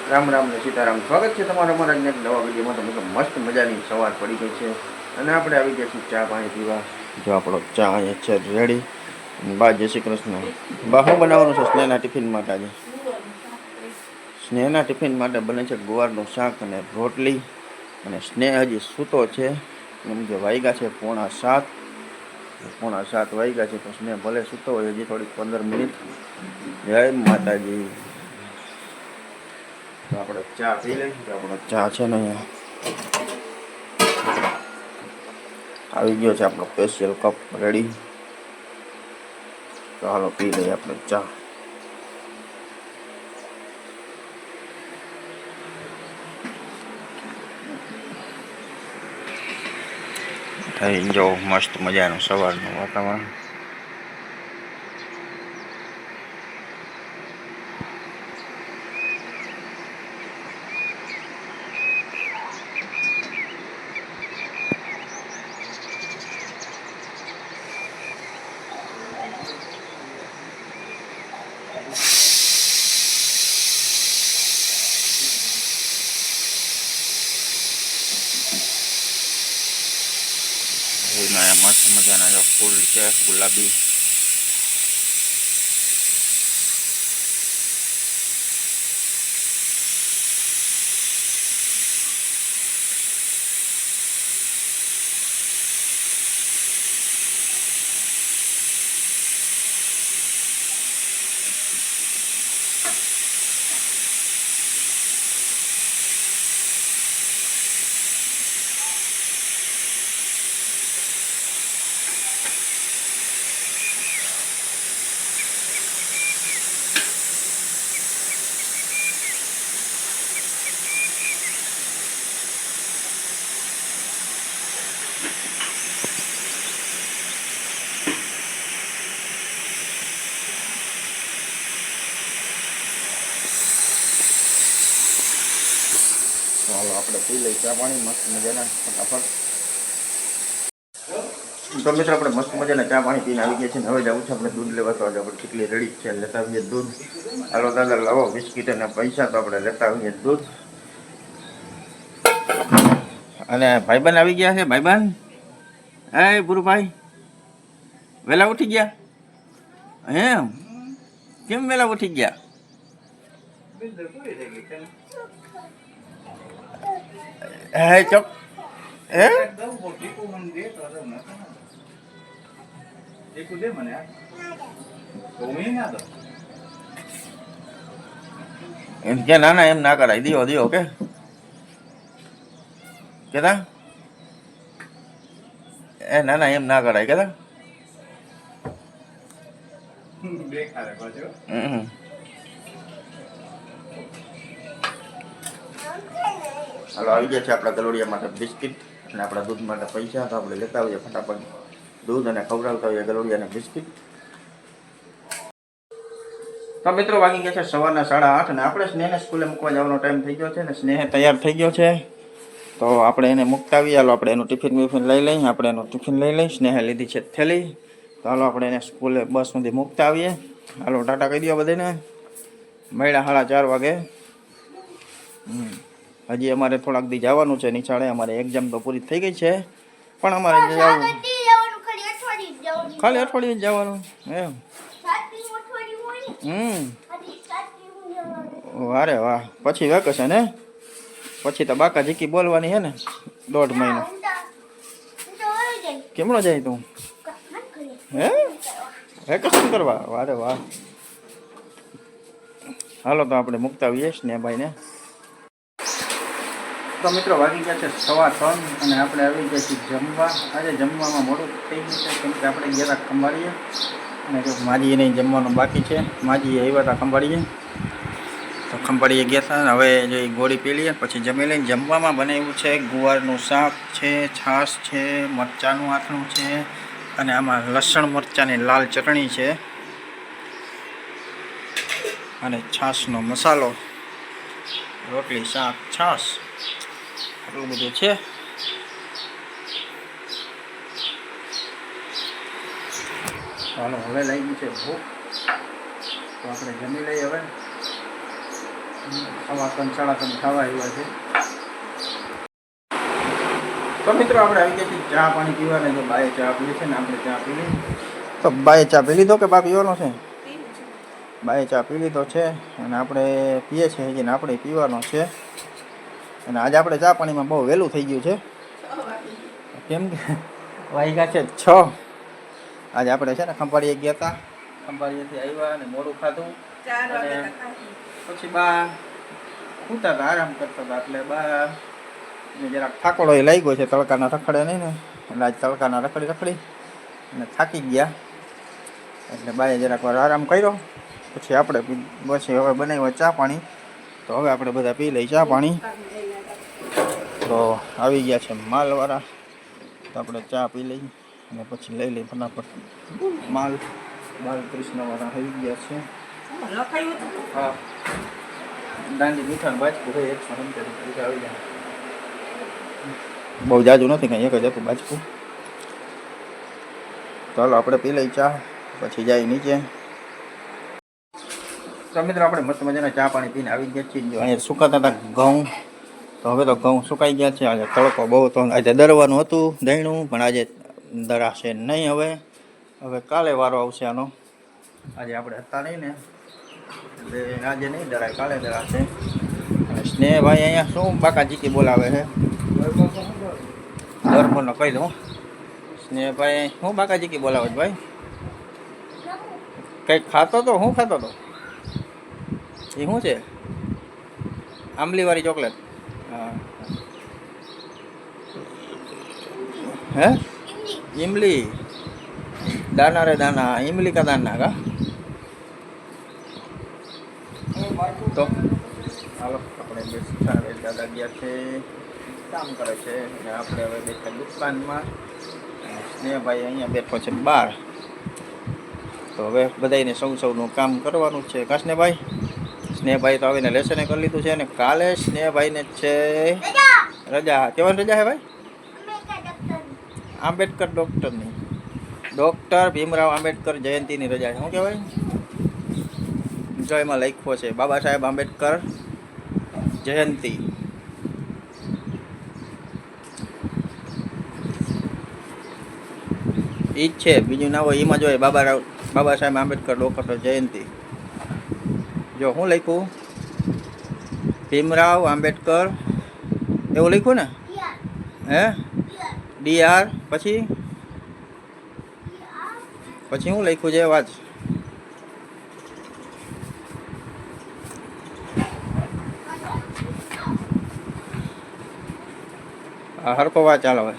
રામ રામ ને સીતારામ. સ્વાગત છે તમારા અમારા એક નવા વિડીયોમાં. તમે તો મસ્ત મજાની સવાર પડી ગઈ છે અને આપણે આવી ગયા છીએ ચા પાણી પીવા. જો આપણો ચા અહીંયા છે રેડી. બા જય શ્રી કૃષ્ણ. બા શું બનાવવાનું છે સ્નેહના ટિફિન માટે? આજે સ્નેહના ટિફિન માટે બને છે ગુવારનું શાક અને રોટલી. અને સ્નેહ હજી સૂતો છે, એમ કે વાગ્યા છે 6:45. 6:45 વાગ્યા છે તો સ્નેહ ભલે સૂતો હોય હજી થોડીક 15 મિનિટ. જય માતાજી. તો આપણે ચા પી લઈએ. આપણો ચા છે ને અહીંયા આવી ગયો છે, આપણો સ્પેશિયલ કપ રેડી. તો હાલો પી લઈએ આપણે ચા. થઈ જો મસ્ત મજાનું સવારનું વાતાવરણ. મસ્ત મજાના જો ફૂલ છે ગુલાબી. ચાલો આપણે પી લઈએ ચા પાણી મસ્ત મજાના ફટાફટ. તો મિત્રો આપણે મસ્ત મજાના ચા પાણી પીને આવી ગયા છે. હવે જવું છે આપણે દૂધ લેવા. તો આજે આપણે કેટલી રેડી છે, લેતા આવીએ દૂધ. હાલો દાદા લાવો બિસ્કીટ અને પૈસા. તો આપણે લેતા આવીએ દૂધ. અને ભાઈબંધ આવી ગયા છે. ભાઈબંધ એ ગુરુભાઈ વહેલા ઉઠી ગયા? એમ કેમ વહેલા ઉઠી ગયા? હે ચોક હે એમ કે ના એમ ના કરાય. દિયો દિયો કે કેતા એ ના એમ ના કરાય કેતા. હાલો આવી ગયા છે આપણા ગલોડિયા માટે બિસ્કિટ અને આપણા દૂધ માટે પૈસા. તો આપણે લેતા આવીએ ફટાફટ દૂધ અને ખવડાવતા હોઈએ ગલોડિયાને બિસ્કિટ. તો મિત્રો વાગી ગયા છે સવારના 8:30 અને આપણે સ્નેહને સ્કૂલે મૂકવા જવાનો ટાઈમ થઈ ગયો છે ને સ્નેહ તૈયાર થઈ ગયો છે. તો આપણે એને મૂકતા આવીએ. હાલો આપણે એનું ટિફિન વિફિન લઈ લઈએ. આપણે એનું ટિફિન લઈ લઈએ. સ્નેહે લીધી છે થેલી. તો હાલો આપણે એને સ્કૂલે બસ સુધી મૂકતા આવીએ. હાલો ટાટા કહી દો બધાને. મળ્યા 4:30 વાગે. હજી અમારે થોડાક દી જવાનું છે નિશાળે. અમારે એક્ઝામ તો પૂરી થઈ ગઈ છે પણ અમારે જવાનું ખાલી અઠવાડિયું જવાનું એમ. વારે વાહ. પછી વેકેશન હે? પછી તો બાકા જીકી બોલવાની હે ને 1.5 મહિનો. કેમનો જાય તું? હે વેકેશન કરવા? વારે વાહ. હાલો તો આપણે મૂકતા આવીએ સ્નેહભાઈને. તો મિત્રો વાગી ગયા છે 3:15 અને આપણે આવી ગયા છીએ જમવા. આજે જમવામાં મોડું થઈ ગયું છે કેમ કે આપણે ગયા હતા ખંભાળીએ અને જો માજી નહીં જમવાનું બાકી છે. માજી આવ્યા હતા ખંભાળીએ તો ખંભાળીએ ગયા હતા. હવે જો ગોળી પી લઈએ પછી જમી લઈને. જમવામાં બનાવ્યું છે ગુવારનું શાક છે, છાશ છે, મરચાંનું આથણું છે અને આમાં લસણ મરચાંની લાલ ચટણી છે અને છાશનો મસાલો, રોટલી, શાક, છાશ, આટલું બધું છે. ચાલો હવે લઈ ગઈ છે ભૂખ તો આપણે જમી લઈએ હવે. સવા 3 સાડા 3 થવા આવ્યા છે. તો મિત્રો આપણે આવી ગયા છીએ ચા પાણી પીવાના. જો બાએ ચા પીએ છે ને આપણે ચા પી લઈએ. તો બાએ ચા પી લીધો કે બા પીવાનો છે? બાએ ચા પી લીધો છે અને આપણે પીએ છીએ હજી ને આપણે પીવાનો છે. અને આજે આપણે ચા પાણીમાં બહુ વહેલું થઈ ગયું છે. કેમ કે વાગ્યા છે 6. આજે આપણે છે ને ખંભાળીએ ગયા હતા. ખંભાળીએથી આવ્યા અને મોડું ખાધું અને પછી બા સૂતા હતા, આરામ કરતા હતા. એટલે બા જરાક થાકોડો એ લાગ્યો છે, તડકાના રખડે નહીં ને, એટલે આજ તડકાના રખડી અને થાકી ગયા. એટલે બાએ જરાક વાર આરામ કર્યો. પછી આપણે હવે બનાવ્યા ચા પાણી. તો હવે આપણે બધા પી લઈએ ચા પાણી. તો આવી ગયા છે માલવાળા. તો આપણે ચા પી લઈએ અને પછી લઈ લઈએ ફટાફટ માલ. બાલકૃષ્ણવાળા આવી ગયા છે. હા, દાંડી મીઠાનું બાજકું હોય 170 આવી જાય. બહુ જાજુ નથી, કાંઈ એક જ હતું બાજકું. ચાલો આપણે પી લઈ ચા, પછી જાય નીચે. તો મિત્રો આપણે મસ્ત મજાના ચા પાણી પીને આવી ગયા છીએ. અહીંયા સુકાતા હતા ઘઉં, તો હવે તો ઘઉં સુકાઈ ગયા છે. આજે તડકો બહુ હતો. આજે દરવાનું હતું દહીણું, પણ આજે દરાશે નહીં. હવે કાલે વારો આવશે આનો. આજે આપણે હતા નહીં ને, એટલે આજે નહીં દરાય, કાલે દરાશે. અને સ્નેહભાઈ અહીંયા શું બાકાજીકી બોલાવે છે? ધર્મનો કહી દઉં. સ્નેહભાઈ શું બાકાજીકી બોલાવે છે ભાઈ? કંઈક ખાતો તો? શું ખાતો હતો એ? શું છે? આંબલીવાળી ચોકલેટ? હા. હે? ઇમલી? દાના રે દાના, ઇમલી કા દાના કા? તો હાલો આપણે બેસતા દાદા ગયા છે, કામ કરે છે અને આપણે હવે બેઠા દુકાનમાં. સ્નેહભાઈ અહીંયા બેઠો છે બહાર. તો હવે બધાને સૌનું કામ કરવાનું છે. કા સ્નેહભાઈ? સ્નેહભાઈ તો આવીને લેસને કરી લીધું છે. અને કાલે સ્નેહભાઈને છે રજા. કેવાની રજા છે ભાઈ? આંબેડકર ડૉક્ટરની, ડૉક્ટર ભીમરાવ આંબેડકર જયંતિની રજા છે. શું કહેવાય? જો એમાં લખ્યો છે બાબા સાહેબ આંબેડકર જયંતિ. એ જ છે, બીજું ના હોય. એમાં જોઈએ બાબા સાહેબ આંબેડકર ડૉક્ટર જયંતિ. જો શું લખ્યું? ભીમરાવ આંબેડકર એવું લખ્યું ને? હે? DR પછી શું લખ્યું છે? વાત હરકો વાત ચાલો હવે.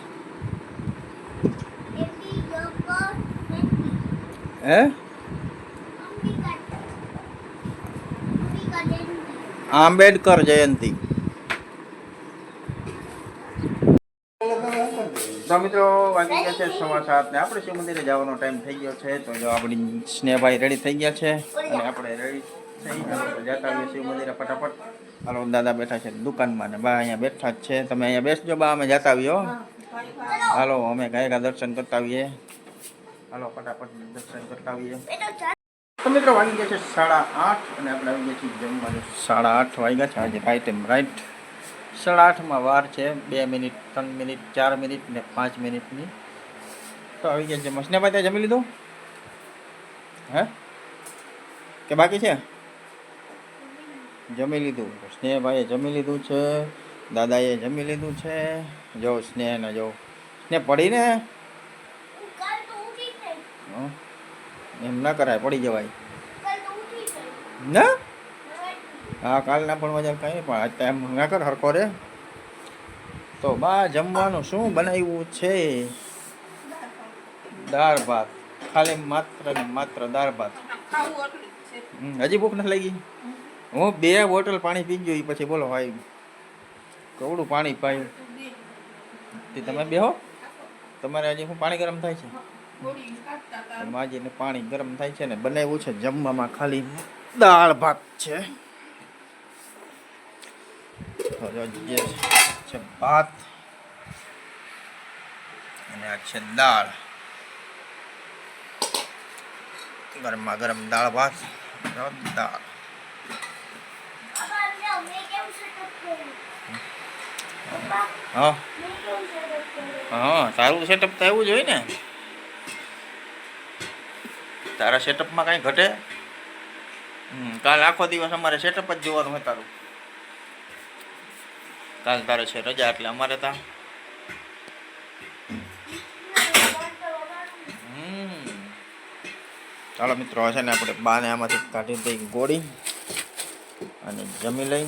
હે? આંબેડકર જયંતિ. તો મિત્રો વાગી ગયા છે 7:15 ને આપણે શિવ મંદિરે જવાનો ટાઈમ થઈ ગયો છે. તો જો આપણી સ્નેહભાઈ રેડી થઈ ગયા છે અને આપણે રેડી થઈ જતા આવીએ શિવ મંદિરે ફટાફટ. હાલો, દાદા બેઠા છે દુકાનમાં ને બા અહીંયા બેઠા જ છે. તમે અહીંયા બેસજો બા, અમે જતા આવીએ. હાલો, અમે ગાયકા દર્શન કરતા આવીએ. હાલો ફટાફટ દર્શન કરતા આવીએ. તો મિત્રો વાગી ગયા છે 8:30 અને આપણે આવી ગયા છીએ જમવાનું. 8:30 વાગ્યા છે. આજે રાઈટ એમ રાઈટ 8:30માં વાર છે. 2 મિનિટ, 3 મિનિટ, 4 મિનિટ ને 5 મિનિટની. તો આવી ગયા છે. સ્નેહભાઈ ત્યાં જમી લીધું? હે કે બાકી છે? જમી લીધું. સ્નેહભાઈએ જમી લીધું છે, દાદાએ જમી લીધું છે. જો સ્નેહને જો, સ્નેહ પડીને એમ ના કરાય, પડી જવાય ના. હા, કાલ ના પણ મજા કઈ પણ અત્યારે એમ ના કર, હરકો રે. તો બા જમવાનું શું બનાવ્યું છે? દાળ ભાત. ખાલી માત્ર ને માત્ર દાળ ભાત. હજી ભૂખ નથી લાગી? હું 2 બોટલ પાણી પી ગયો પછી બોલો ભાઈ કવડું પાણી પાયું. તમે બેહો, તમારે હજી શું પાણી ગરમ થાય છે? માજીને પાણી ગરમ થાય છે ને બનાવ્યું છે જમવામાં ખાલી દાળ ભાત છે. જે છે ભાત અને આ છે દાળ. ગરમા ગરમ દાળ ભાત દાળ. હા હા, તારું સેટઅપ તો એવું જ હોય ને. તારા સેટઅપમાં કાંઈ ઘટે. કાલ આખો દિવસ અમારે સેટઅપ જ જોવાનું હોય તારું. કાલ તારે છે રજા એટલે અમારે ત્યાં ચાલો મિત્રો, હશે ને આપણે બાને આમાંથી કાઢી દઈ ગોળી અને જમી લઈ.